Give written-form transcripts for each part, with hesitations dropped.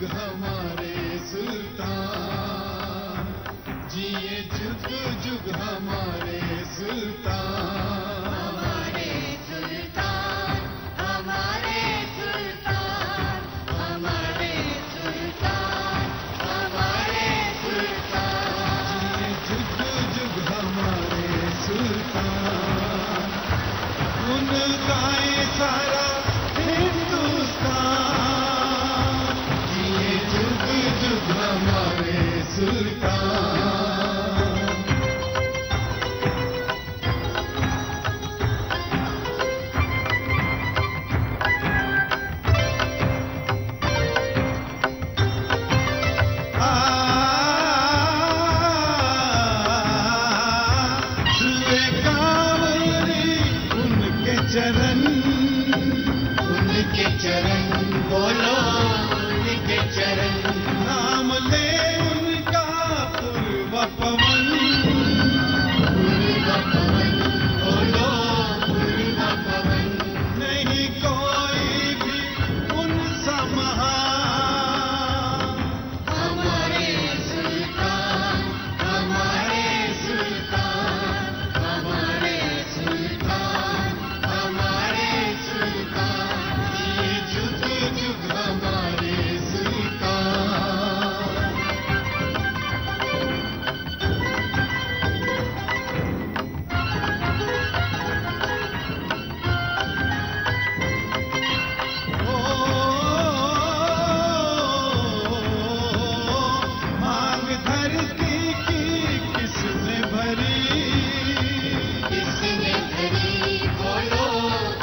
जुग हमारे सुल्तान, जिए जुग जुग हमारे सुल्तान, हमारे सुल्तान, हमारे सुल्तान, हमारे सुल्तान, हमारे सुल्तान, जिए जुग जुग हमारे सुल्तान, गुन गाए सारा हिंदुस्तान, जिए जुग जुग हमारे सुल्तान। छुए कांवरी उनके चरण, उनके चरण बोलो, उनके चरण, नाम ले उनका पूर्व पवन, पूर्व पवन बोलो, पूर्व पवन, नहीं कोई भी उनसा महान, हमारे सुल्तान, हमारे सुल्तान, हमारे सुल्तान, हमारे सुल्तान, जिए जुग जुग हमारे सुल्तान। मांग धरती की किसने भरी, किसने भरी बोलो,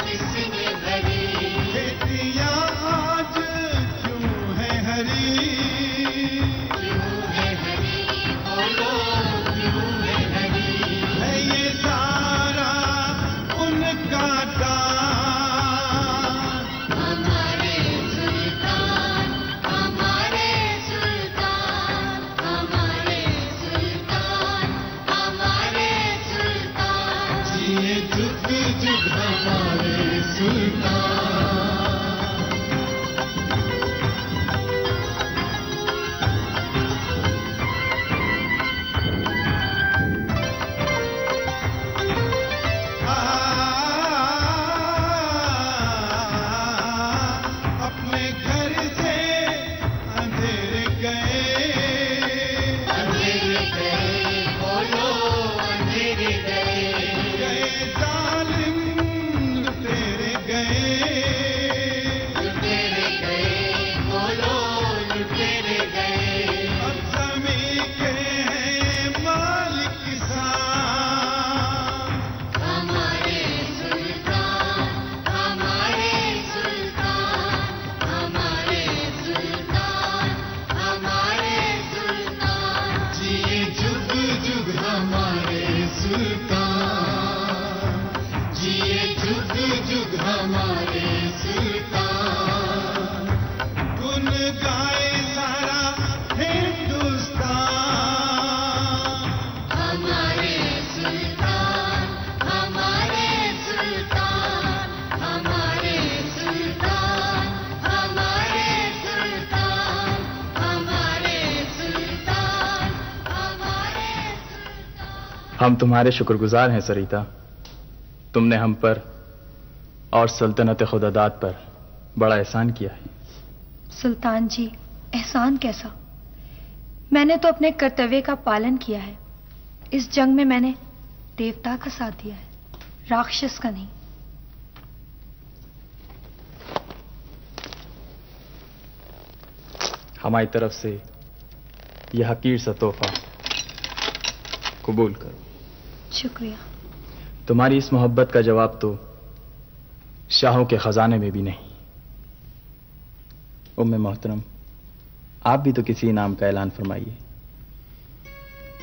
किसने भरी, खेतियाँ आज क्यों है हरी, क्यों है हरी बोलो, क्यों है हरी, है ये सारा उनका दान, हमारे सुल्तान, हमारे सुल्तान, हमारे सुल्तान, हमारे सुल्तान, जिए जुग जुग हमारे सुल्तान। अपने घर से अंधेरे गए, अंधेरे गए बोलो, अंधेरे गए जालिम लुटेरे गए, लुटेरे गए बोलो, लुटेरे गए, अब ज़मीं के हैं मालिक किसान, हमारे सुल्तान, हमारे सुल्तान, हमारे सुल्तान, हमारे सुल्तान, जिए जुग जुग हमारे सुल्तान, जिए जुग जुग हमारे सुल्तान, गुन गाए सारा हिंदुस्तान, हमारे सुल्तान, हमारे सुल्तान, हमारे सुल्तान, हमारे सुल्तान, हमारे सुल्तान, हमारे सुल्तान। हम तुम्हारे शुक्रगुजार हैं सरिता, तुमने हम पर और सल्तनत खुदादाद पर बड़ा एहसान किया है। सुल्तान जी, एहसान कैसा? मैंने तो अपने कर्तव्य का पालन किया है। इस जंग में मैंने देवता का साथ दिया है, राक्षस का नहीं। हमारी तरफ से यह हकीर सा तोहफा कबूल करो। शुक्रिया। तुम्हारी इस मोहब्बत का जवाब तो शाहों के खजाने में भी नहीं। उम्मे मोहतरम, आप भी तो किसी इनाम का ऐलान फरमाइए।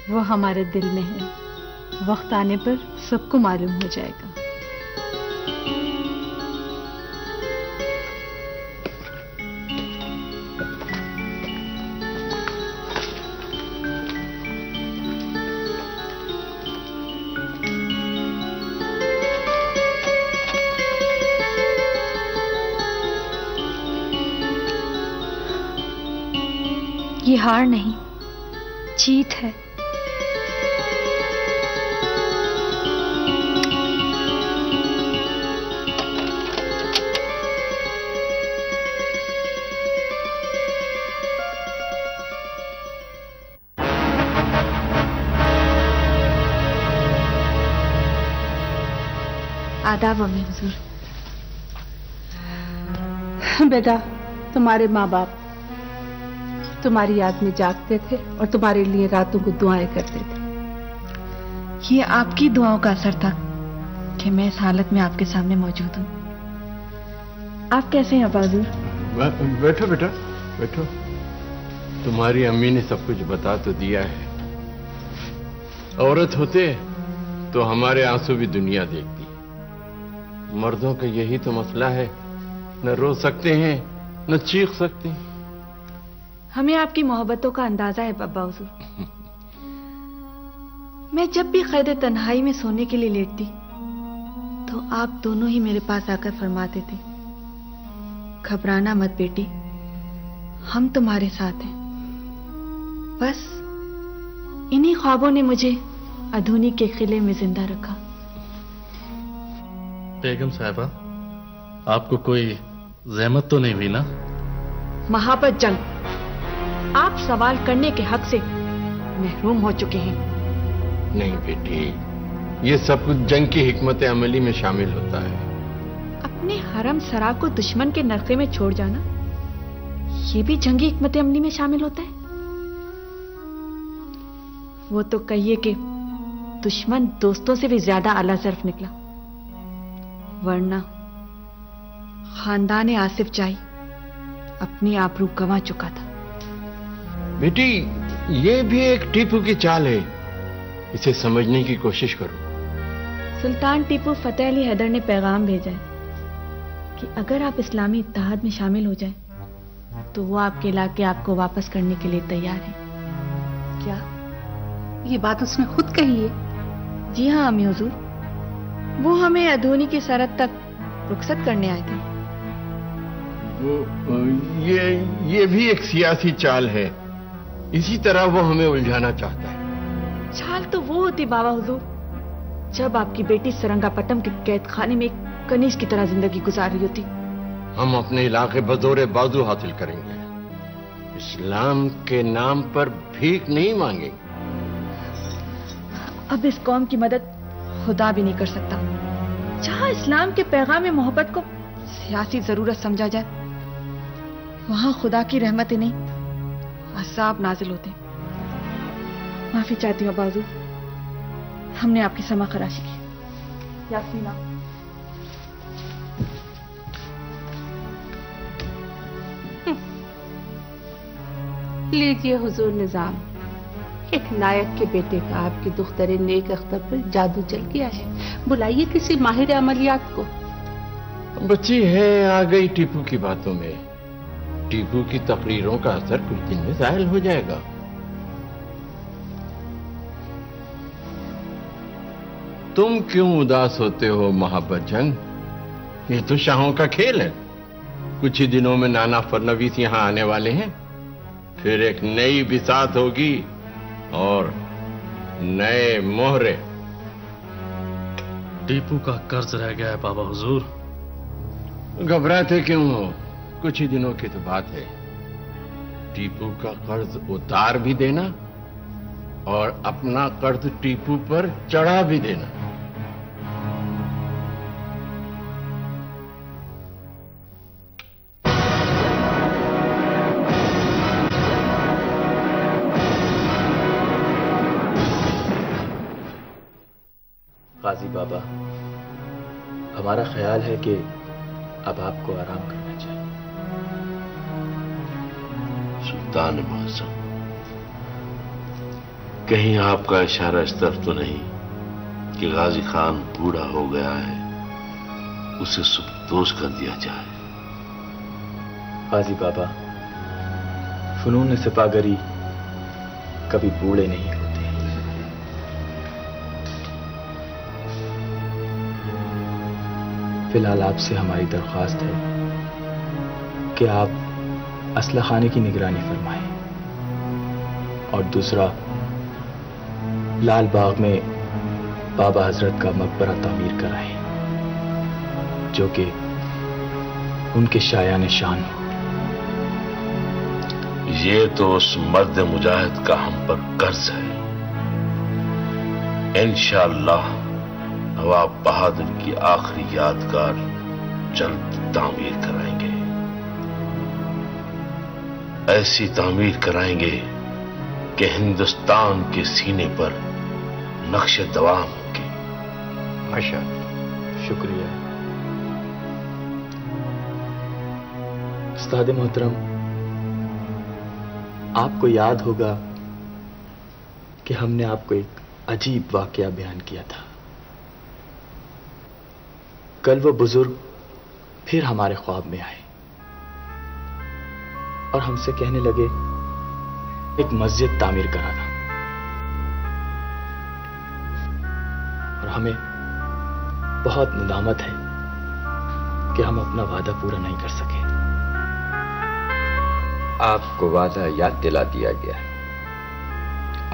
वो हमारे दिल में है, वक्त आने पर सबको मालूम हो जाएगा। ये हार नहीं, जीत है। आदाब अम्मी हुजूर। बेटा, तुम्हारे माँ बाप तुम्हारी याद में जागते थे और तुम्हारे लिए रातों को दुआएं करते थे। ये आपकी दुआओं का असर था कि मैं इस हालत में आपके सामने मौजूद हूँ। आप कैसे हैं अब्बा हुजूर? बैठो बेटा, बैठो। तुम्हारी अम्मी ने सब कुछ बता तो दिया है। औरत होते तो हमारे आंसू भी दुनिया देखती। मर्दों का यही तो मसला है, न रो सकते हैं न चीख सकते हैं। हमें आपकी मोहब्बतों का अंदाजा है अब्बा हुजूर। मैं जब भी क़ैद तन्हाई में सोने के लिए लेटती तो आप दोनों ही मेरे पास आकर फरमाते थे, घबराना मत बेटी, हम तुम्हारे साथ हैं। बस इन्हीं ख्वाबों ने मुझे अधूनी के किले में जिंदा रखा। बेगम साहिबा, आपको कोई ज़हमत तो नहीं हुई ना? महाबत जंग, आप सवाल करने के हक से महरूम हो चुके हैं। नहीं बेटी, ये सब कुछ जंग की हिकमत अमली में शामिल होता है। अपने हरम सरा को दुश्मन के नरखे में छोड़ जाना, ये भी जंगी हिकमत अमली में शामिल होता है। वो तो कहिए कि दुश्मन दोस्तों से भी ज्यादा आला ज़र्फ निकला, वरना खानदान आसिफ जाई अपनी आबरू गंवा चुका था। बेटी, ये भी एक टीपू की चाल है, इसे समझने की कोशिश करो। सुल्तान टीपू फतेह अली हैदर ने पैगाम भेजा है कि अगर आप इस्लामी इत्तेहाद में शामिल हो जाएं, तो वो आपके इलाके आपको वापस करने के लिए तैयार हैं। क्या ये बात उसने खुद कही है? जी हाँ अम्मी हुजूर, वो हमें अधूनी की सरहद तक रुखसत करने आए थे। ये भी एक सियासी चाल है, इसी तरह वो हमें उलझाना चाहता है। चाल तो वो होती बाबा हुजूर, जब आपकी बेटी सरंगापट्टम के कैद खाने में एक कनीज की तरह जिंदगी गुजार रही होती। हम अपने इलाके बदौरे बाजू हासिल करेंगे, इस्लाम के नाम पर भीख नहीं मांगेंगे। अब इस कौम की मदद खुदा भी नहीं कर सकता। जहां इस्लाम के पैगाम में मोहब्बत को सियासी जरूरत समझा जाए, वहां खुदा की रहमत ही नहीं अज़ाब नाजिल होते। माफी चाहती हूँ बाजू, हमने आपकी समा खराशी की। यास्मीना, लीजिए हुजूर निजाम, एक नायक के बेटे का आपकी दुख्तरे नेक अख्तर पर जादू चल गया है। बुलाइए किसी माहिर अमलियात को। बच्ची है आ गई टीपू की बातों में। टीपू की तकरीरों का असर कुछ दिन में ज़ाहिर हो जाएगा। तुम क्यों उदास होते हो महाबत जंग? ये तो शाहों का खेल है। कुछ ही दिनों में नाना फरनवीस यहां आने वाले हैं, फिर एक नई बिसात होगी और नए मोहरे। टीपू का कर्ज रह गया है बाबा हुजूर। घबराते क्यों हो? कुछ ही दिनों की तो बात है। टीपू का कर्ज उतार भी देना और अपना कर्ज टीपू पर चढ़ा भी देना। गाजी बाबा, हमारा ख्याल है कि अब आपको आराम करना चाहिए। सुल्तान मौसम, कहीं आपका इशारा इस तरफ तो नहीं कि गाजी खान बूढ़ा हो गया है, उसे सुबदोश कर दिया जाए? गाजी बाबा, फनून सिपागरी कभी बूढ़े नहीं होते। फिलहाल आपसे हमारी दरख्वास्त है कि आप असला खाने की निगरानी फरमाएं। और दूसरा लाल बाग में बाबा हजरत का मकबरा तामीर कराएं, जो कि उनके शायान शान हो। ये तो उस मर्द मुजाहिद का हम पर कर्ज है। इंशाअल्लाह नवाब बहादुर की आखिरी यादगार जल्द तामीर कराएंगे। ऐसी तामीर कराएंगे कि हिंदुस्तान के सीने पर नक्शे दवाम होंगे। माशाअल्लाह, शुक्रिया। उस्ताद मोहतरम, आपको याद होगा कि हमने आपको एक अजीब वाकया बयान किया था। कल वो बुजुर्ग फिर हमारे ख्वाब में आए और हमसे कहने लगे एक मस्जिद तामीर कराना, और हमें बहुत नदामत है कि हम अपना वादा पूरा नहीं कर सके। आपको वादा याद दिला दिया गया,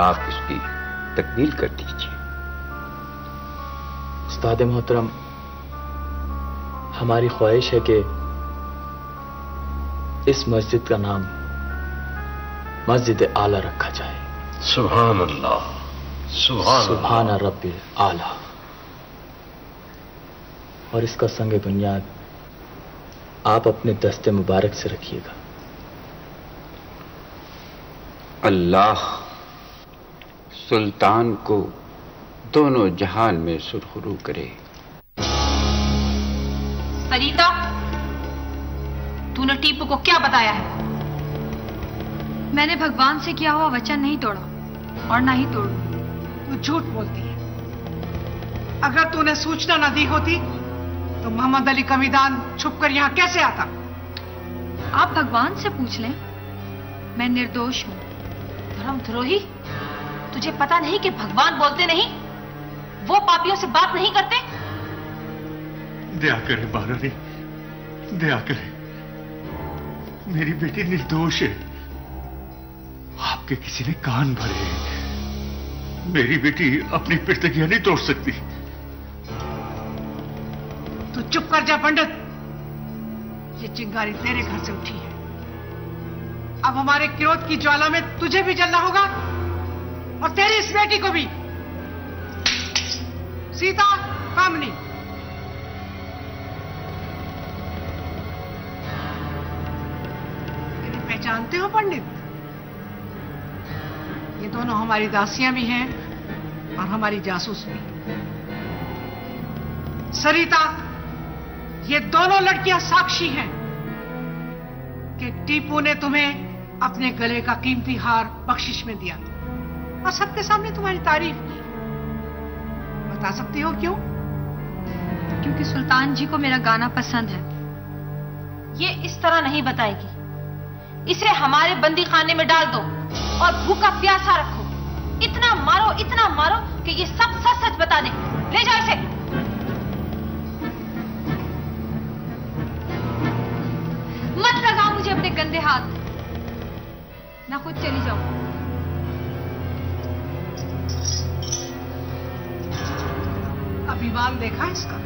आप इसकी तकमील कर दीजिए। उस्ताद मोहतरम, हमारी ख्वाहिश है कि इस मस्जिद का नाम मस्जिद आला रखा जाए। सुभान अल्लाह, सुभान रब्बिल आला। और इसका संग बुनियाद आप अपने दस्ते मुबारक से रखिएगा। अल्लाह सुल्तान को दोनों जहान में सुरखरू करे। सरिता, तूने टीपू को क्या बताया है? मैंने भगवान से किया हुआ वचन नहीं तोड़ा और ना ही तोड़ू। तू झूठ बोलती है। अगर तूने सूचना न दी होती तो मोहम्मद अली कमीदान छुपकर यहां कैसे आता? आप भगवान से पूछ लें, मैं निर्दोष हूं। धर्मद्रोही, तुझे पता नहीं कि भगवान बोलते नहीं, वो पापियों से बात नहीं करते? दया करें महारानी, दया करें। मेरी बेटी निर्दोष है। आपके किसी ने कान भरे हैं। मेरी बेटी अपनी पिरतगियां नहीं तोड़ सकती। तू चुप कर जा पंडित। ये चिंगारी तेरे घर से उठी है। अब हमारे क्रोध की ज्वाला में तुझे भी जलना होगा और तेरी इस बेटी को भी। सीता, कामनी, इन्हें पहचानते हो पंडित? ये दोनों हमारी दासियां भी हैं और हमारी जासूस भी। सरिता, ये दोनों लड़कियां साक्षी हैं कि टीपू ने तुम्हें अपने गले का कीमती हार बख्शिश में दिया और सबके सामने तुम्हारी तारीफ की। बता सकती हो क्यों? क्योंकि सुल्तान जी को मेरा गाना पसंद है। ये इस तरह नहीं बताएगी। इसे हमारे बंदी खाने में डाल दो और भूखा प्यासा रखो। इतना मारो कि ये सब सच सच बता दे। ले जाओ इसे। मत लगाओ मुझे अपने गंदे हाथ, मैं खुद चली जाऊं। अभिमान देखा इसका,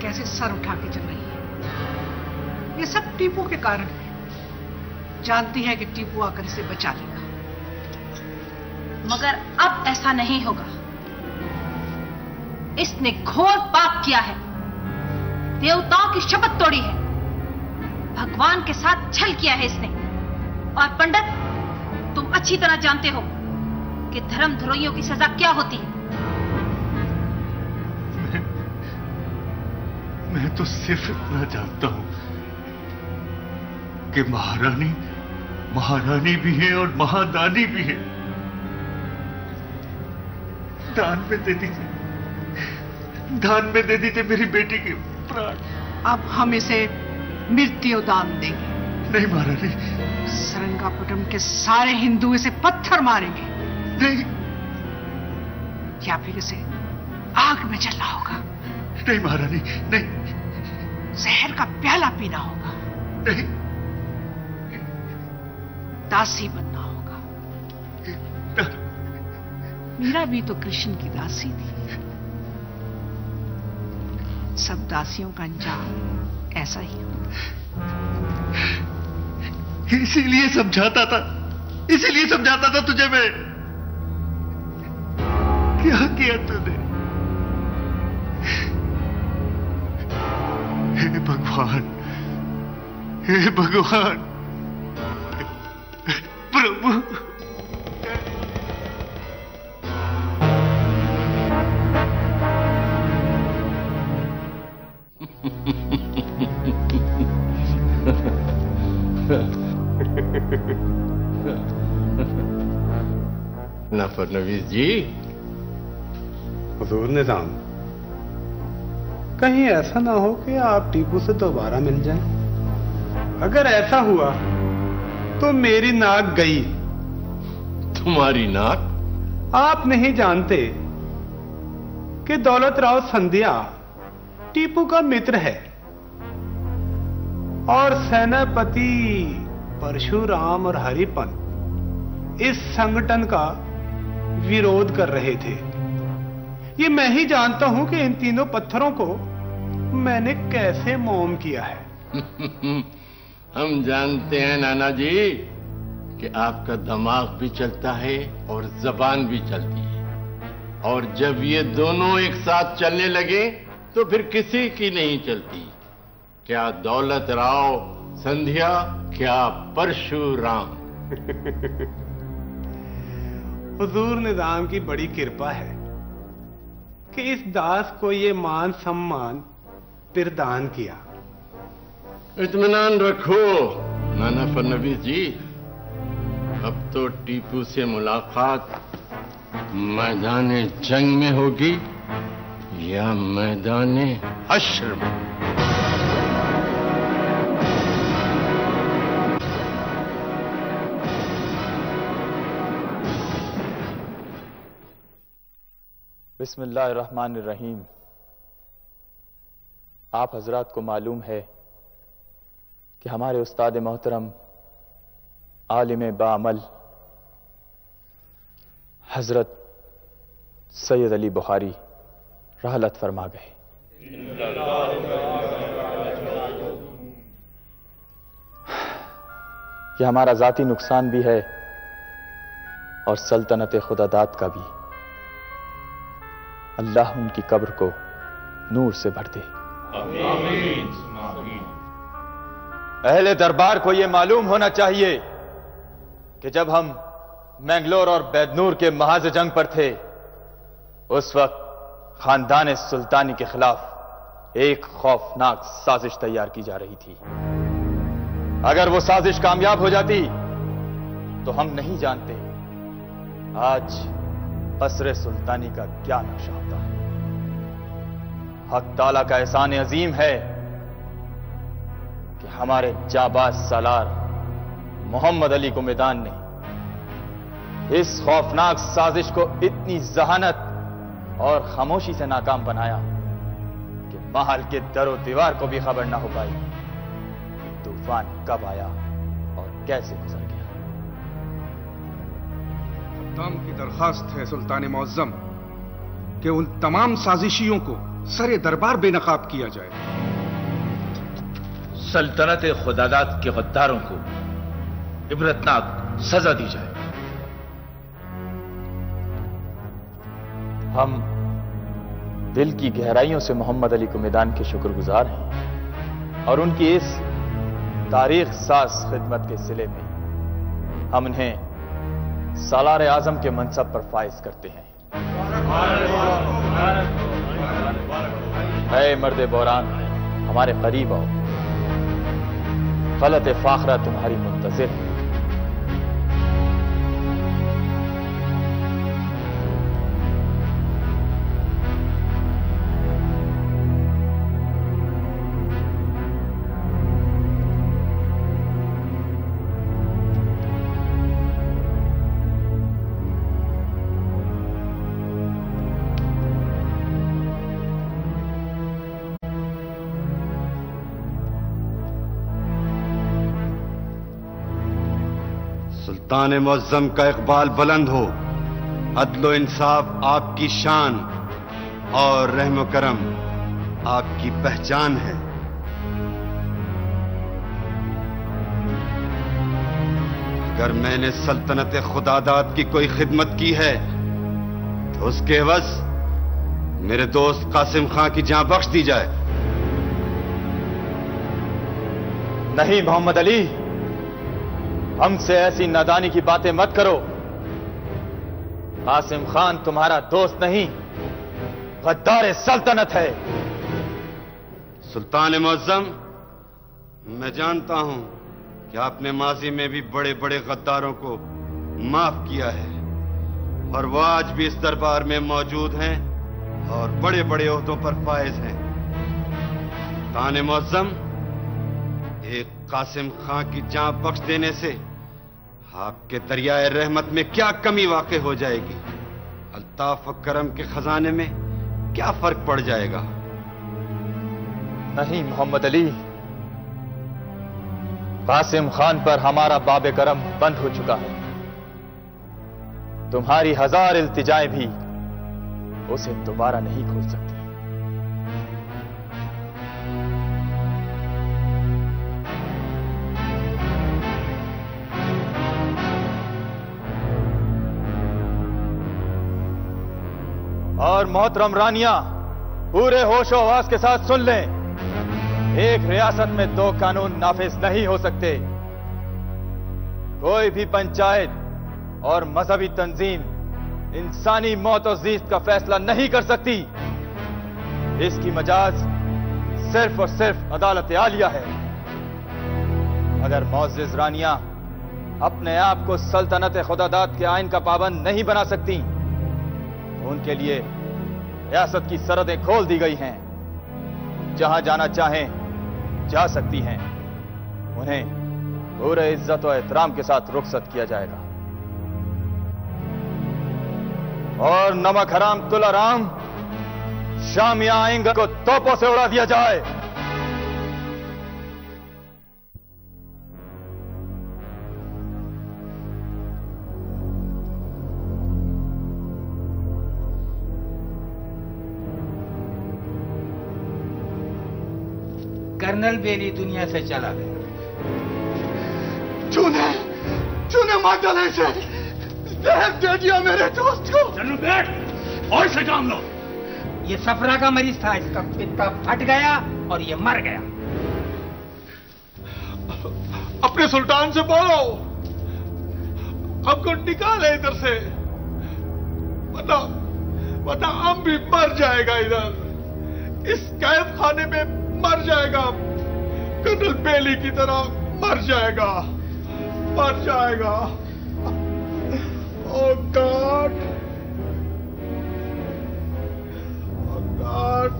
कैसे सर उठा के चल रही है। ये सब टीपू के कारण है। जानती है कि टीपू आकर इसे बचा लेगा। मगर अब ऐसा नहीं होगा। इसने घोर पाप किया है, देवताओं की शपथ तोड़ी है, भगवान के साथ छल किया है इसने। और पंडित, तुम अच्छी तरह जानते हो कि धर्मद्रोहियों की सजा क्या होती है। मैं तो सिर्फ इतना जानता हूं कि महारानी भी है और महादानी भी है। दान में दे दीजिए मेरी बेटी के प्राण। अब हम इसे मृत्यु दान देंगे। नहीं महारानी, सरंगापटम के सारे हिंदू इसे पत्थर मारेंगे। नहीं, या फिर इसे आग में जलना होगा। नहीं महारानी, नहीं। जहर का प्याला पीना होगा। नहीं। दासी बनना होगा। मीरा भी तो कृष्ण की दासी थी। सब दासियों का अंजाम ऐसा ही होता है। इसीलिए समझाता था तुझे मैं। क्या किया तूने? हे भगवान, हे भगवान, प्रभु। फरनवीस जी। हुजूर निजाम, कहीं ऐसा ना हो कि आप टीपू से दोबारा मिल जाएं। अगर ऐसा हुआ तो मेरी नाक गई। तुम्हारी नाक? आप नहीं जानते कि दौलत राव संध्या टीपू का मित्र है और सेनापति परशुराम और हरिपन इस संगठन का विरोध कर रहे थे। ये मैं ही जानता हूं कि इन तीनों पत्थरों को मैंने कैसे मोम किया है। हम जानते हैं नाना जी कि आपका दिमाग भी चलता है और जबान भी चलती है, और जब ये दोनों एक साथ चलने लगे तो फिर किसी की नहीं चलती। क्या दौलत राव संध्या, क्या परशुराम। हुजूर निजाम की बड़ी कृपा है कि इस दास को ये मान सम्मान प्रदान किया। इत्मीनान रखो नाना फडणवीस जी, अब तो टीपू से मुलाकात मैदान जंग में होगी या मैदान हश्र में। बिस्मिल्लाहिर्रहमानिर्रहीम। आप हजरात को मालूम है कि हमारे उस्ताद मोहतरम आलिम बाअमल हजरत सैयद अली बुखारी रहलत फरमा गए। यह हमारा जाती नुकसान भी है और सल्तनत खुदादात का भी। अल्लाह उनकी कब्र को नूर से भर दे। अहले दरबार को यह मालूम होना चाहिए कि जब हम मैंगलोर और बैदनूर के महाज जंग पर थे, उस वक्त खानदान सुल्तानी के खिलाफ एक खौफनाक साजिश तैयार की जा रही थी। अगर वो साजिश कामयाब हो जाती तो हम नहीं जानते आज असरे सुल्तानी का क्या नक्शा होता है। हक ताला का एहसान अजीम है कि हमारे जाबाज सालार मोहम्मद अली को मैदान ने इस खौफनाक साजिश को इतनी जहानत और खामोशी से नाकाम बनाया कि महल के दरो दीवार को भी खबर ना हो पाई कि तूफान कब आया और कैसे गुजर गया। सद्दाम की दरखास्त है सुल्तान मुअज्जम कि उन तमाम साजिशियों को सरे दरबार बेनकाब किया जाए। सल्तनत खुदादात के गद्दारों को इबरतनाक सजा दी जाए। हम दिल की गहराइयों से मोहम्मद अली को मैदान के शुक्रगुजार हैं और उनकी इस तारीख साज खिदमत के सिले में हम उन्हें सालार आजम के मनसब पर फाइज करते हैं। ऐ मर्द बोरान, हमारे करीब आओ, गलत फाखरा तुम्हारी मुंतजिर है। सुल्तान मुअज्जम का इकबाल बुलंद हो, अदलो इंसाफ आपकी शान और रहम करम आपकी पहचान है। अगर मैंने सल्तनत खुदादाद की कोई खिदमत की है तो उसके एवज मेरे दोस्त कासिम खां की जान बख्श दी जाए। नहीं मोहम्मद अली, हमसे ऐसी नादानी की बातें मत करो। कासिम खान तुम्हारा दोस्त नहीं, गद्दार सल्तनत है। सुल्तान मुअज्जम, मैं जानता हूं कि आपने माजी में भी बड़े बड़े गद्दारों को माफ किया है और वो आज भी इस दरबार में मौजूद हैं और बड़े बड़े ओहदों पर फायज हैं। सुल्तान मुअज्जम, एक कासिम खां की जान बख्श देने से आपके दरियाए रहमत में क्या कमी वाक़ हो जाएगी? अल्ताफ और करम के खजाने में क्या फर्क पड़ जाएगा? नहीं मोहम्मद अली, कासिम खान पर हमारा बाबे करम बंद हो चुका है। तुम्हारी 1000 इल्तिजाएं भी उसे दोबारा नहीं खोल सकती। और मोहतरम रानिया, पूरे होशो हवास के साथ सुन लें, एक रियासत में 2 कानून नाफिज नहीं हो सकते। कोई भी पंचायत और मजहबी तंजीम इंसानी मौत और जीत का फैसला नहीं कर सकती। इसकी मजाज सिर्फ और सिर्फ अदालत आलिया है। अगर मुअज़्ज़िज़ रानियां अपने आप को सल्तनत खुदादाद के आइन का पाबंद नहीं बना सकती, तो उनके लिए रियासत की सरहदें खोल दी गई हैं। जहां जाना चाहें जा सकती हैं। उन्हें पूरे इज्जत और एहतराम के साथ रुखसत किया जाएगा। और नमक हराम तुलाराम शामिया आएंगे को तोपों से उड़ा दिया जाए। कर्नल बेली दुनिया से चला गया। चूने मार डाला इसे। जहर दे दिया मेरे दोस्त को। चलो बैठ और से काम लो। ये सफरा का मरीज था, इसका पित्ता फट गया और ये मर गया। अपने सुल्तान से बोलो हमको निकाले इधर से, वरना हम भी मर जाएगा। इधर इस कैद खाने में मर जाएगा, कर्नल बेली की तरह मर जाएगा, मर जाएगा। ओ गॉड, ओ गॉड।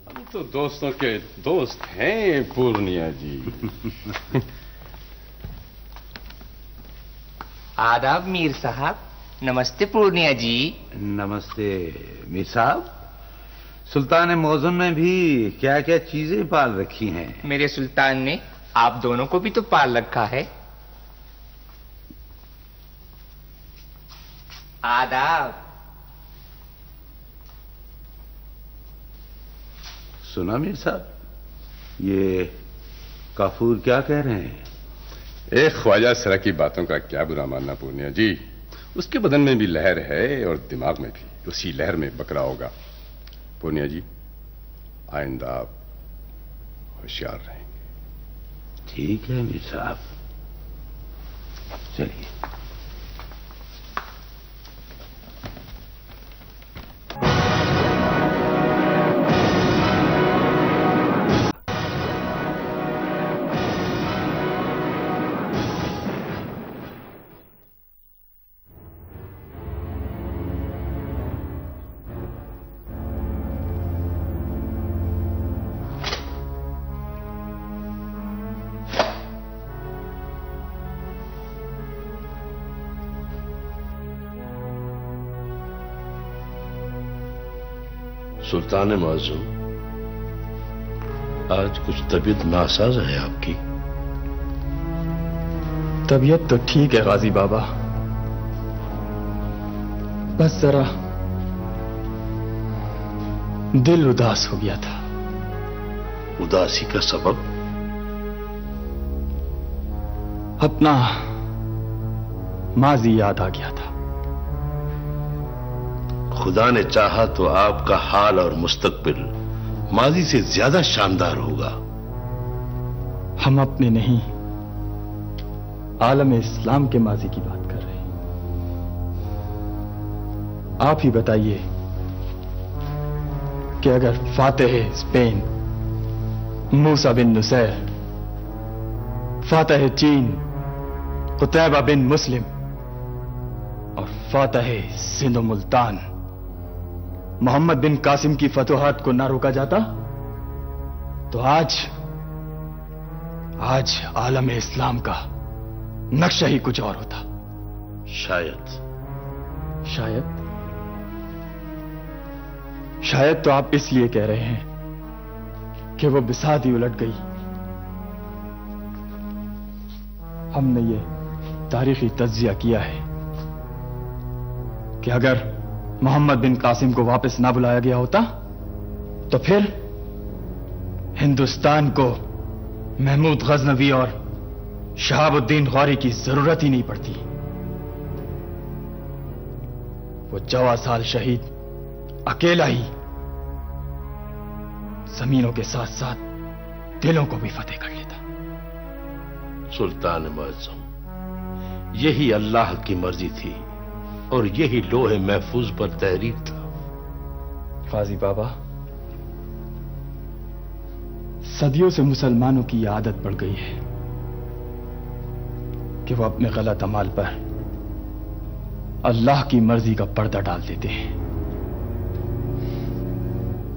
हम तो दोस्तों के दोस्त हैं पूर्णिया जी। आदाब मीर साहब। नमस्ते पूर्णिया जी। नमस्ते मीर साहब। सुल्तान मुअज्जम ने भी क्या क्या चीजें पाल रखी हैं? मेरे सुल्तान ने आप दोनों को भी तो पाल रखा है। आदाब। सुना मीर साहब, ये काफूर क्या कह रहे हैं? एक ख्वाजा सरा की बातों का क्या बुरा मानना पूर्णिया जी। उसके बदन में भी लहर है और दिमाग में भी। उसी लहर में बकरा होगा। पूर्णिया जी, आइंदा आप होशियार रहेंगे। ठीक है मीर साहब, चलिए। सुल्तान मुअज्जम, आज कुछ तबीयत नासाज है आपकी। तबीयत तो ठीक है गाजी बाबा, बस जरा दिल उदास हो गया था। उदासी का सबब? अपना माजी याद आ गया था। खुदा ने चाहा तो आपका हाल और मुस्तकबिल माजी से ज्यादा शानदार होगा। हम अपने नहीं, आलम इस्लाम के माजी की बात कर रहे हैं। आप ही बताइए कि अगर फातेह स्पेन मूसा बिन नुसैर, फातेह चीन कुतैबा बिन मुस्लिम और फातेह सिंध मुल्तान मोहम्मद बिन कासिम की फतुहात को ना रोका जाता तो आज आलम इस्लाम का नक्शा ही कुछ और होता। शायद तो आप इसलिए कह रहे हैं कि वो बिसात ही उलट गई। हमने ये तारीखी तज्जिया किया है कि अगर मोहम्मद बिन कासिम को वापस ना बुलाया गया होता तो फिर हिंदुस्तान को महमूद गजनवी और शहाबुद्दीन गौरी की जरूरत ही नहीं पड़ती। वो 14 साल शहीद अकेला ही जमीनों के साथ साथ दिलों को भी फतेह कर लेता। सुल्तान मुअज्जम, यही अल्लाह की मर्जी थी और यही लोहे महफूज पर तहरीर था। गाजी बाबा, सदियों से मुसलमानों की यह आदत पड़ गई है कि वो अपने गलत अमाल पर अल्लाह की मर्जी का पर्दा डाल देते हैं।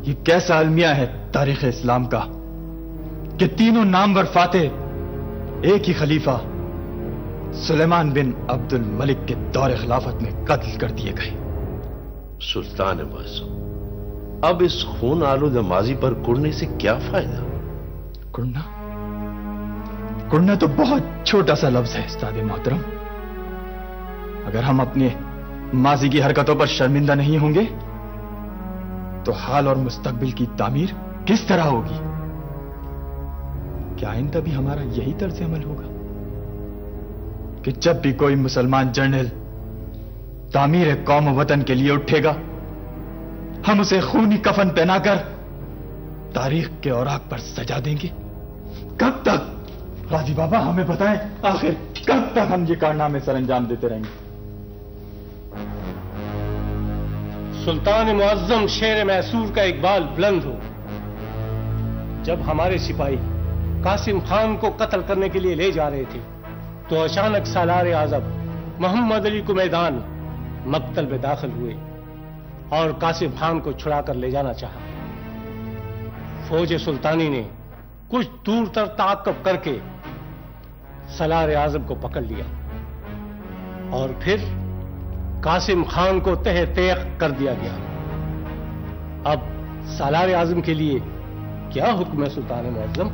ये कैसा अलमिया है तारीख इस्लाम का कि तीनों नामवर फातेह एक ही खलीफा सुलेमान बिन अब्दुल मलिक के दौरे खिलाफत में कत्ल कर दिए गए। सुल्तान मुअज्जम, अब इस खून आलूदा माजी पर कुड़ने से क्या फायदा? कुड़ना तो बहुत छोटा सा लफ्ज है उस्ताद मोहतरम। अगर हम अपने माजी की हरकतों पर शर्मिंदा नहीं होंगे तो हाल और मुस्तकबिल की तामीर किस तरह होगी? क्या आइंदा भी हमारा यही तर्ज अमल होगा कि जब भी कोई मुसलमान जर्नल तामीर कौम वतन के लिए उठेगा हम उसे खूनी कफन पहनाकर तारीख के औराक पर सजा देंगे? कब तक गाजी बाबा हमें बताएं, आखिर कब तक हम ये कारनामे सरअंजाम देते रहेंगे? सुल्तान मुअज्जम शेर मैसूर का इकबाल बुलंद हो। जब हमारे सिपाही कासिम खान को कत्ल करने के लिए ले जा रहे थे तो अचानक सालार आजम मोहम्मद अली को मैदान मक्तल में दाखिल हुए और कासिम खान को छुड़ाकर ले जाना चाहा। फौज सुल्तानी ने कुछ दूर तक ताक़ब करके सालार आजम को पकड़ लिया और फिर कासिम खान को तह तेख कर दिया गया। अब सालार आजम के लिए क्या हुक्म है सुल्तान मुअज्जम?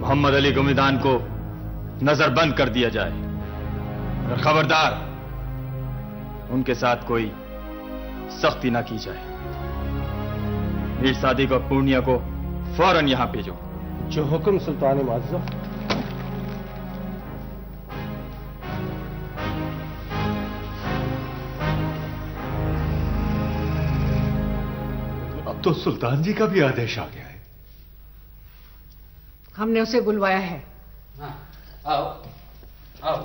मोहम्मद अली को मैदान को नजरबंद कर दिया जाए और खबरदार उनके साथ कोई सख्ती ना की जाए। मीर सादिक और पूर्णिया को फौरन यहां भेजो। जो हुक्म सुल्तान मुअज्जम। अब तो सुल्तान जी का भी आदेश आ गया है। हमने उसे बुलवाया है। आओ आओ आओ।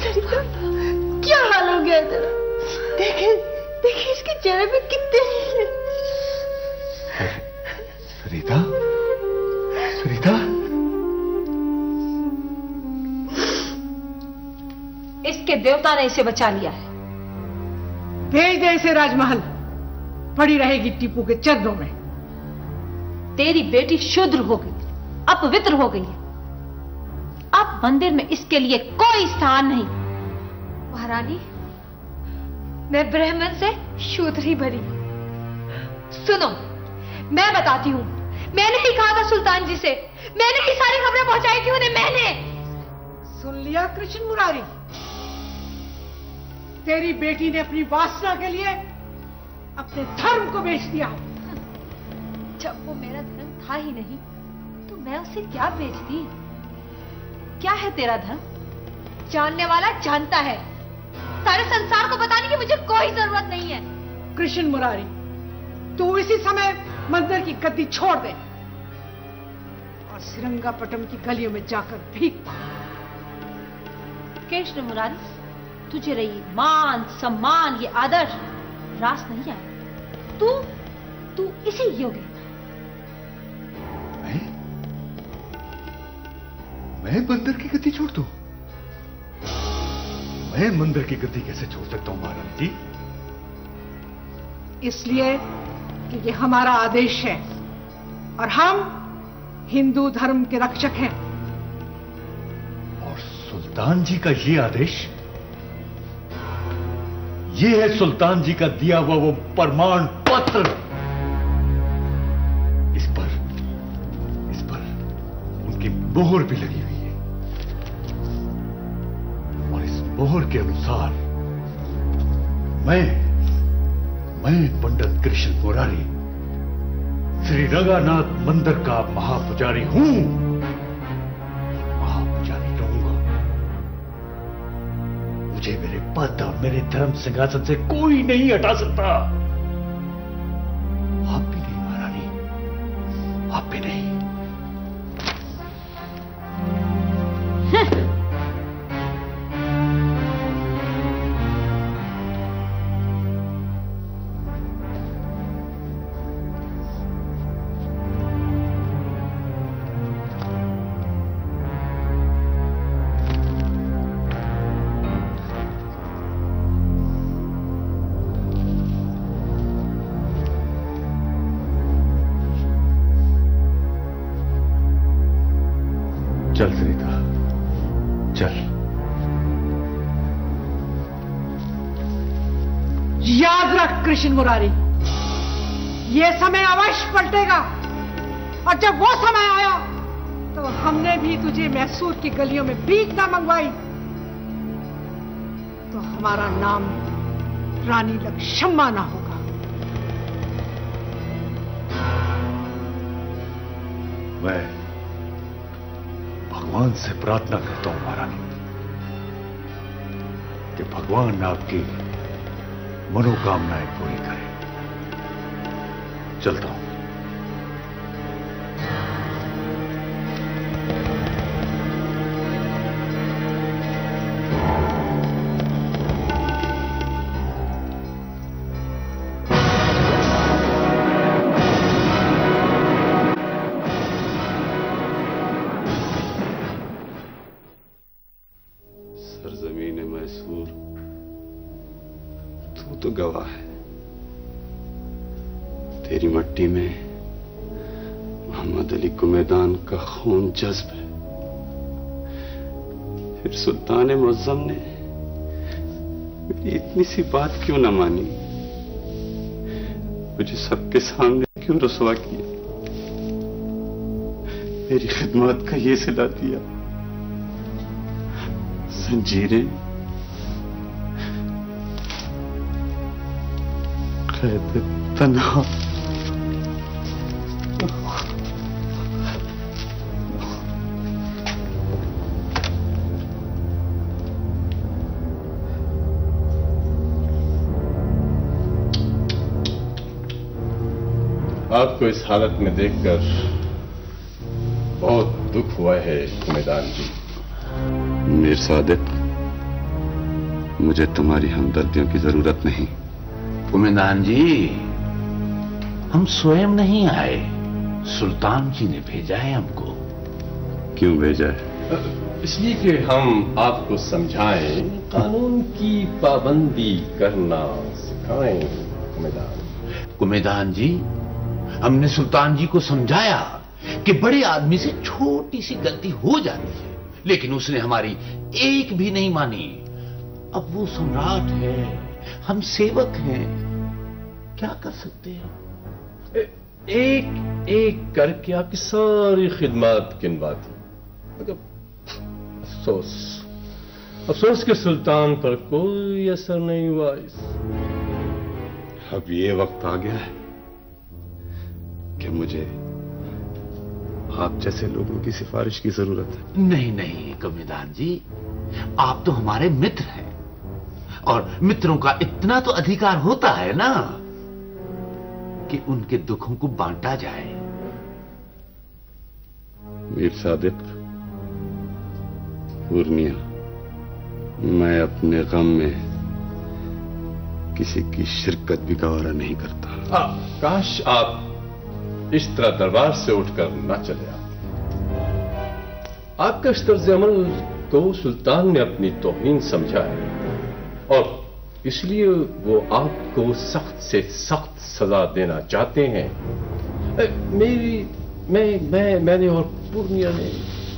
सरिता, क्या हाल हो गया तेरा? देखे देखे इसके चेहरे पे कितने सरिता, सरिता, इसके देवता ने इसे बचा लिया है। भेज दे इसे राजमहल, पड़ी रहेगी टीपू के चरणों में। तेरी बेटी शूद्र हो गई, अपवित्र हो गई है। अब मंदिर में इसके लिए कोई स्थान नहीं। महारानी, मैं ब्राह्मण से शूद्र ही भरी। सुनो, मैं बताती हूँ। मैंने ही कहा था सुल्तान जी से, मैंने ही सारी खबरें पहुंचाई थी उन्हें, मैंने। सुन लिया कृष्ण मुरारी, तेरी बेटी ने अपनी वासना के लिए अपने धर्म को बेच दिया। जब वो मेरा धर्म था ही नहीं तो मैं उसे क्या बेचती? क्या है तेरा धर्म? जानने वाला जानता है, सारे संसार को बताने की मुझे कोई जरूरत नहीं है। कृष्ण मुरारी, तू इसी समय मंदिर की गद्दी छोड़ दे और श्रृंगापट्टम की गलियों में जाकर भीख मांग। कृष्ण मुरारी, तुझे रही मान सम्मान ये आदर्श रास नहीं आया। तू इसी योग्य था। मैं मंदिर की गद्दी छोड़ दूं? मैं मंदिर की गद्दी कैसे छोड़ सकता हूं महारानी जी? इसलिए कि ये हमारा आदेश है और हम हिंदू धर्म के रक्षक हैं। और सुल्तान जी का ये आदेश, ये है सुल्तान जी का दिया हुआ वो प्रमाण पत्र। इस पर उनकी मोहर भी लगी हुई है और इस मोहर के अनुसार मैं पंडित कृष्ण मुरारी श्री रंगानाथ मंदिर का महापुजारी हूं, महापुजारी रहूंगा। मुझे मेरे पद और मेरे धर्म सिंहासन से कोई नहीं हटा सकता। आप भी नहीं महारानी, आप भी नहीं। चल सरिता, चल। याद रख कृष्ण मुरारी, ये समय अवश्य पलटेगा और जब वो समय आया तो हमने भी तुझे मैसूर की गलियों में भीख ना मंगवाई तो हमारा नाम रानी लक्ष्मम्मा ना होगा। मैं भगवान से प्रार्थना करता हूं महारानी कि भगवान आपकी मनोकामनाएं पूरी करे। चलता हूं। सरजमीन मैसूर, तू तो गवाह है। तेरी मट्टी में मोहम्मद अली कुमैदान का खून जज्ब है। फिर सुल्तान मुअज्जम ने मेरी इतनी सी बात क्यों न मानी? मुझे सबके सामने क्यों रुसवा किया? मेरी खिदमत का ये सिला दिया। जंजीरें, कैद तन्हा, आपको इस हालत में देखकर बहुत दुख हुआ है कुमैदान जी। मीर सादिक, मुझे तुम्हारी हमदर्दियों की जरूरत नहीं। कुमैदान जी, हम स्वयं नहीं आए, सुल्तान जी ने भेजा है हमको। क्यों भेजा है? इसलिए कि हम आपको समझाएं, कानून की पाबंदी करना सिखाएं। कुमैदान जी, हमने सुल्तान जी को समझाया कि बड़े आदमी से छोटी सी गलती हो जाती है, लेकिन उसने हमारी एक भी नहीं मानी। अब वो सम्राट है, हम सेवक हैं, क्या कर सकते हैं? एक एक करके आपकी सारी खिदमत गिनवा दी, मगर अफसोस के सुल्तान पर कोई असर नहीं हुआ। अब ये वक्त आ गया है कि मुझे आप जैसे लोगों की सिफारिश की जरूरत है। नहीं नहीं कमिदान जी, आप तो हमारे मित्र हैं और मित्रों का इतना तो अधिकार होता है ना कि उनके दुखों को बांटा जाए। मीर सादिक, पूर्णिया, मैं अपने गम में किसी की शिरकत भी गवारा नहीं करता। काश आप इस तरह दरबार से उठकर ना चले आते। आपका इस तर्ज अमल को सुल्तान ने अपनी तौहीन समझा है और इसलिए वो आपको सख्त से सख्त सजा देना चाहते हैं। मैंने और पूर्णिया ने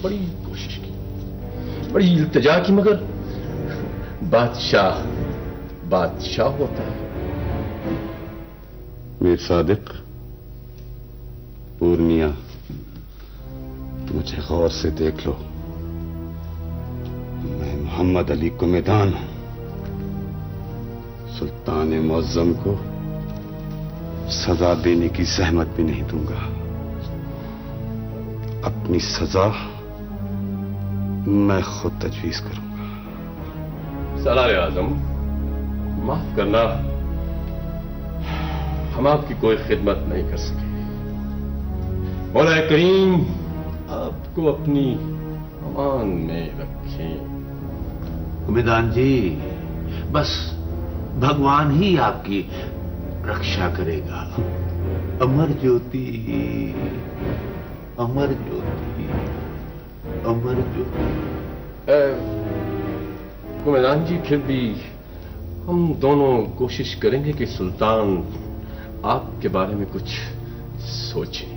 बड़ी कोशिश की, बड़ी इल्तिजा की, मगर बादशाह होता है। मीर सादिक, पूर्णिया, मुझे गौर से देख लो। मैं मोहम्मद अली कुमेदान हूं। सुल्तान मुअज्जम को सजा देने की सहमत भी नहीं दूंगा। अपनी सजा मैं खुद तजवीज करूंगा। सलार आजम, माफ करना, हम आपकी कोई खिदमत नहीं कर सके। मौला करीम आपको अपनी अमान में रखें। उम्मीदान जी, बस भगवान ही आपकी रक्षा करेगा। अमर ज्योति, अमर ज्योति, अमर ज्योति। कुमेदान जी, फिर भी हम दोनों कोशिश करेंगे कि सुल्तान आपके बारे में कुछ सोचें।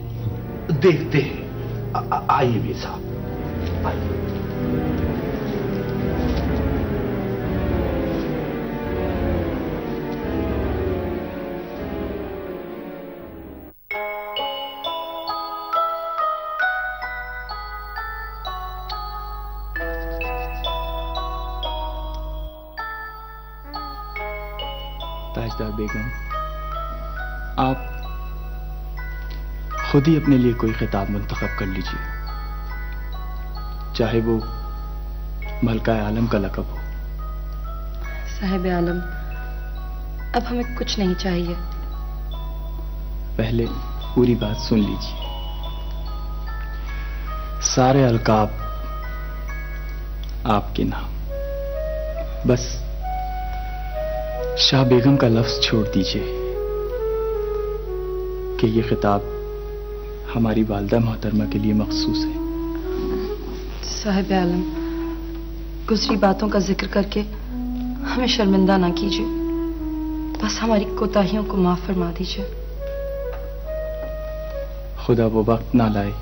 देखते हैं। आइए मीर साहब, आइए। ताजदार बेगम, आप खुद ही अपने लिए कोई खिताब मुंतखब कर लीजिए, चाहे वो मलका आलम का लक़ब हो। साहिब आलम, अब हमें कुछ नहीं चाहिए। पहले पूरी बात सुन लीजिए। सारे अलकाब आपके नाम, बस शाह बेगम का लफ्ज छोड़ दीजिए कि ये खिताब हमारी वालिदा मोहतरमा के लिए मखसूस है। साहिब आलम, गुजरी बातों का जिक्र करके हमें शर्मिंदा ना कीजिए, बस हमारी कोताहियों को माफ फरमा दीजिए। खुदा वो वक्त ना लाए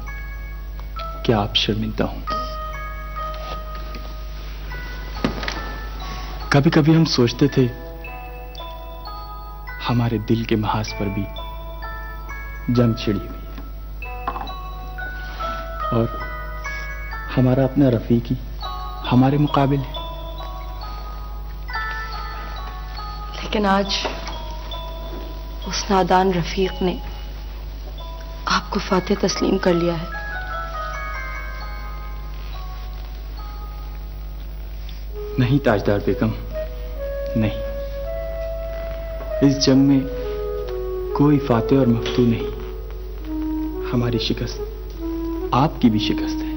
कि आप शर्मिंदा हों। कभी कभी हम सोचते थे हमारे दिल के महाज पर भी जंग छिड़ी हुई है और हमारा अपना रफीकी हमारे मुकाबिल है। लेकिन आज उस नादान रफीक ने आपको फातेह तस्लीम कर लिया है। नहीं ताजदार बेगम, नहीं, इस जंग में कोई फातेह और मफ्तूह नहीं। हमारी शिकस्त आपकी भी शिकस्त है।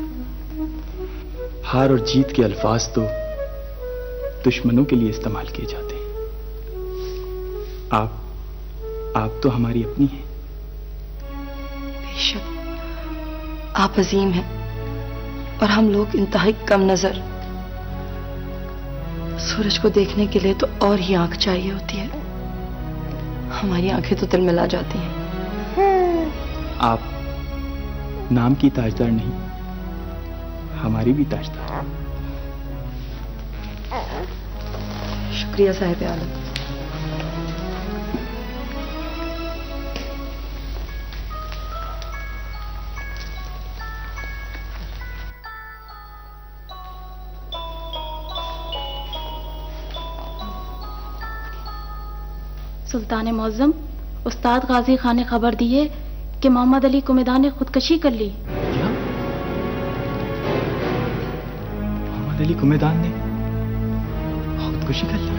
हार और जीत के अल्फाज तो दुश्मनों के लिए इस्तेमाल किए जाते हैं। आप तो हमारी अपनी हैं। बेशक आप अजीम हैं और हम लोग इंतहाई कम नजर। सूरज को देखने के लिए तो और ही आंख चाहिए होती है, हमारी आंखें तो दिल मिला जाती हैं। आप नाम की ताजदार नहीं, हमारी भी ताजदार। शुक्रिया साहिब आलम। सुल्तान मुअज्जम, उस्ताद गाजी खान ने खबर दी है कि मोहम्मद अली कुमेदान ने खुदकशी कर ली। क्या? मोहम्मद अली कुमेदान ने खुदकुशी कर ली?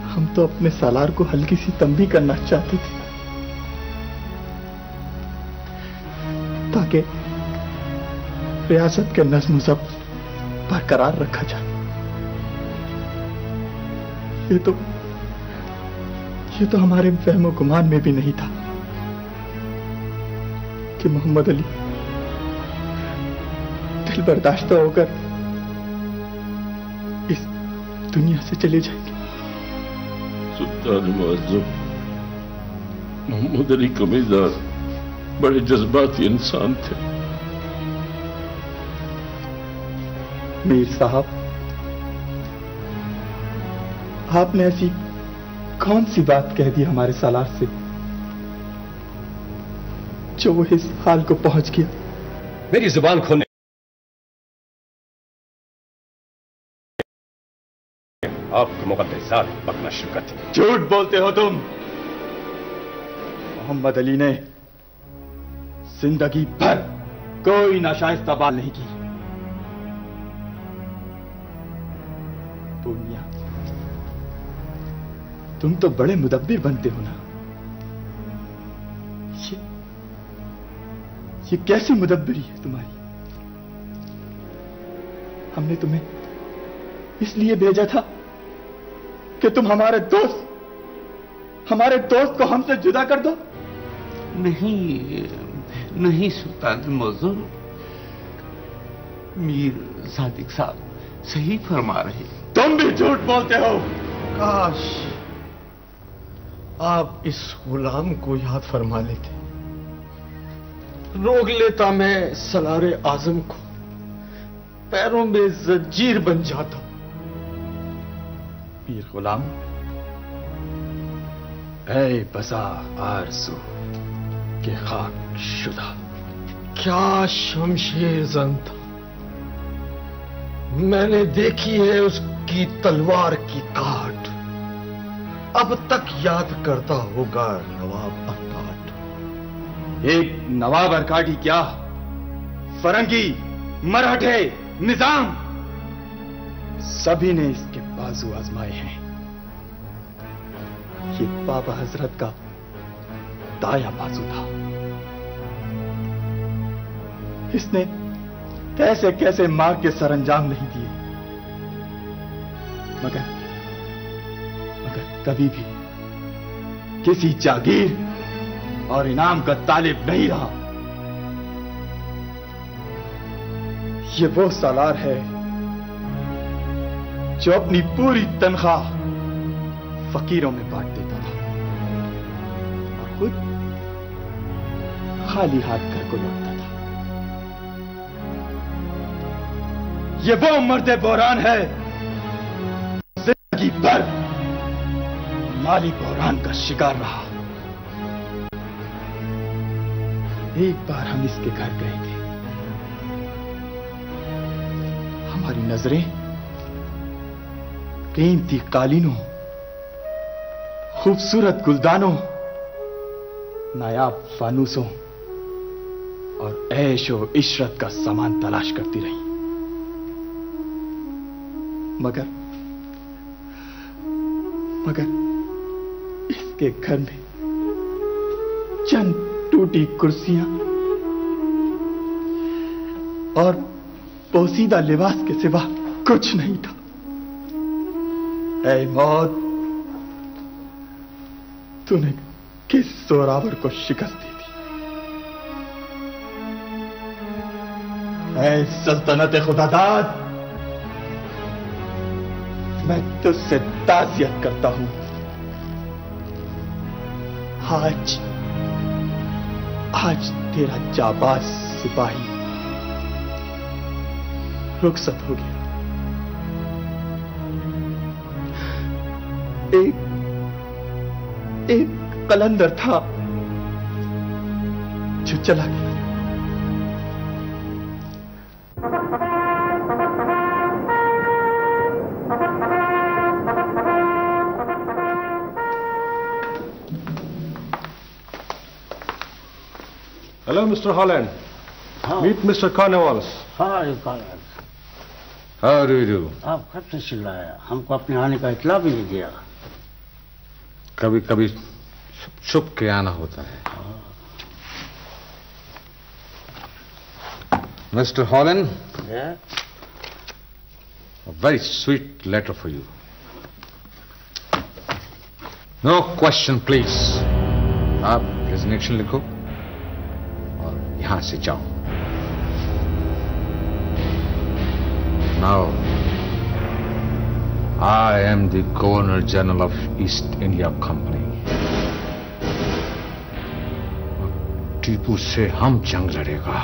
हम तो अपने सालार को हल्की सी तंबी करना चाहते थे ताकि रियासत के नज्म ज़ब्त बरकरार रखा जाए। ये तो हमारे वहम गुमान में भी नहीं था कि मोहम्मद अली दिल बर्दाश्त होकर इस दुनिया से चले जाएंगे। सुल्तान मुअज्जम, मोहम्मद अली कुमेदान बड़े जज्बाती इंसान थे। मीर साहब, आपने ऐसी कौन सी बात कह दी हमारे सालार से जो वो इस हाल को पहुंच गया? मेरी जुबान खोने आपको मुकद्दसात पकना शुरू करती। झूठ बोलते हो तुम। मोहम्मद अली ने जिंदगी भर कोई नाशाइस्ता बात नहीं की। पूर्णिया, तुम तो बड़े मुदब्बिर बनते हो ना। ये कैसी मुदब्बिरी है तुम्हारी? हमने तुम्हें इसलिए भेजा था कि तुम हमारे दोस्त को हमसे जुदा कर दो। नहीं सुल्तान मुअज्जम, मीर सादिक साहब सही फरमा रहे। तुम भी झूठ बोलते हो। काश आप इस गुलाम को याद फरमा लेते, रोक लेता मैं सलारे आजम को, पैरों में जंजीर बन जाता। मीर गुलाम, ऐ बसा आरज़ू के खाक शुदा, क्या शमशेर जन था। मैंने देखी है उसकी तलवार की काट, अब तक याद करता होगा नवाब अरकाट। एक नवाब अरकाट ही क्या, फरंगी, मराठे, निजाम सभी ने इसके बाजू आजमाए हैं। ये बाबा हजरत का दाया बाजू था। इसने कैसे कैसे मार के सरंजाम नहीं दिए, मगर कभी भी किसी जागीर और इनाम का तालिब नहीं रहा। ये वो सालार है जो अपनी पूरी तनख्वाह फकीरों में बांट देता था और खुद खाली हाथ घर को लौटता था। ये वो मर्द बहरान है जिंदगी भर माली बहरान का शिकार रहा। एक बार हम इसके घर गए थे। हमारी नजरें कीमती कालीनों, खूबसूरत गुलदानों, नायाब फानूसों और ऐशो इशरत का सामान तलाश करती रही, मगर इसके घर में चंद टूटी कुर्सियां और पोसीदा लिबास के सिवा कुछ नहीं था। ऐ मौत, तूने किस जोरावर को शिकस्त दी थी? ऐ सल्तनत खुदादाद, मैं तुझसे ताज़ियत करता हूं। आज तेरा जाबाज सिपाही रुखसत हो गया। एक कलंदर था जो चला गया। Hello mister Holland, meet mister Carnevals. हाँ Carnevals, how do you do? आप कब से चिल्लाया? हमको अपने आने का इत्ला भी नहीं दिया। कभी कभी छुप के आना होता है। Mister Holland, a very sweet letter for you. No question, please. आप रेजिग्नेशन लिखो और यहां से जाओ। Now, I am the Governor General of East India Company. Tipu से हम जंग लड़ेगा।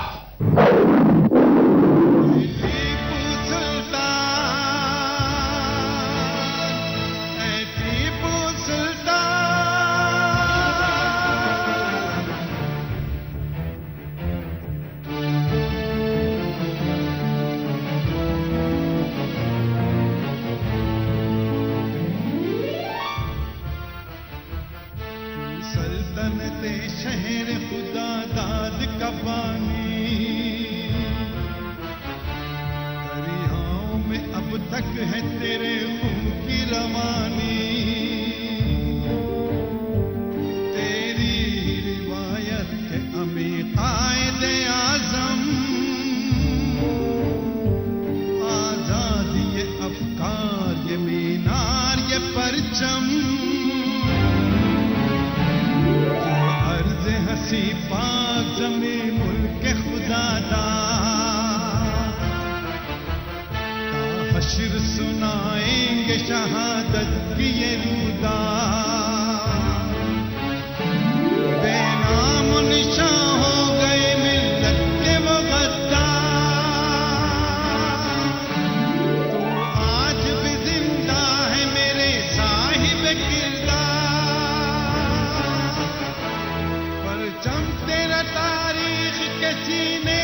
परचम तेरा तारीख के सीने